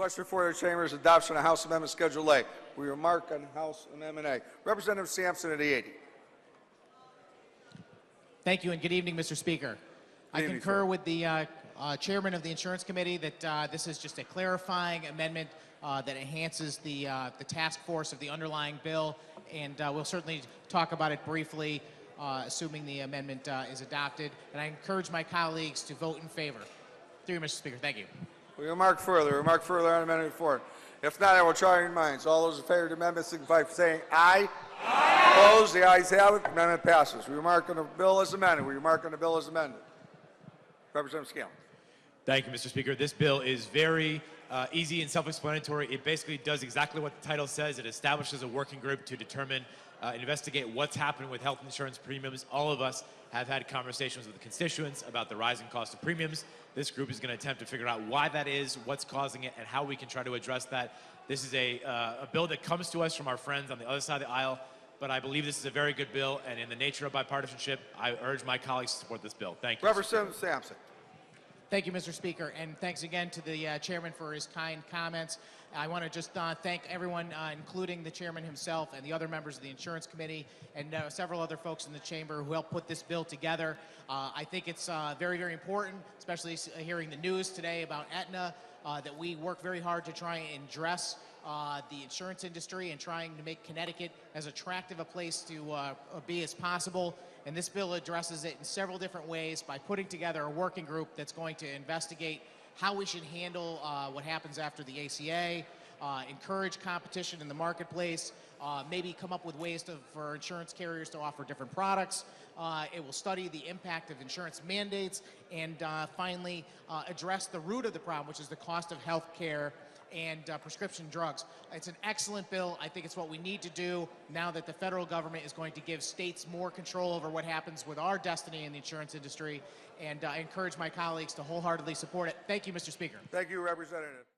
Question for the Chamber is adoption of House Amendment Schedule A. We remark on House Amendment A. Representative Sampson at the 80. Thank you and good evening, Mr. Speaker. I concur with the chairman of the Insurance Committee that this is just a clarifying amendment that enhances the task force of the underlying bill, and we'll certainly talk about it briefly, assuming the amendment is adopted. And I encourage my colleagues to vote in favor. Through you, Mr. Speaker. Thank you. We remark further. Remark further on Amendment 4. If not, I will try your minds. All those in favor of the amendment signify by saying aye. Aye. Opposed? The ayes have it. The amendment passes. We remark on the bill as amended. We remark on the bill as amended. Representative Scanlon. Thank you, Mr. Speaker. This bill is very easy and self-explanatory. It basically does exactly what the title says. It establishes a working group to determine investigate what's happening with health insurance premiums. All of us have had conversations with the constituents about the rising cost of premiums. This group is going to attempt to figure out why that is, what's causing it, and how we can try to address that. This is a bill that comes to us from our friends on the other side of the aisle, but I believe this is a very good bill, and in the nature of bipartisanship, I urge my colleagues to support this bill. Thank you. Representative Sampson. Thank you, Mr. Speaker, and thanks again to the chairman for his kind comments. I want to just thank everyone, including the chairman himself and the other members of the Insurance Committee and several other folks in the chamber who helped put this bill together. I think it's very, very important, especially hearing the news today about Aetna, that we work very hard to try and address the insurance industry and trying to make Connecticut as attractive a place to be as possible. And this bill addresses it in several different ways by putting together a working group that's going to investigate how we should handle what happens after the ACA, encourage competition in the marketplace, maybe come up with ways for insurance carriers to offer different products. It will study the impact of insurance mandates and finally address the root of the problem, which is the cost of health care and prescription drugs. It's an excellent bill. I think it's what we need to do now that the federal government is going to give states more control over what happens with our destiny in the insurance industry. And I encourage my colleagues to wholeheartedly support it. Thank you, Mr. Speaker. Thank you, Representative.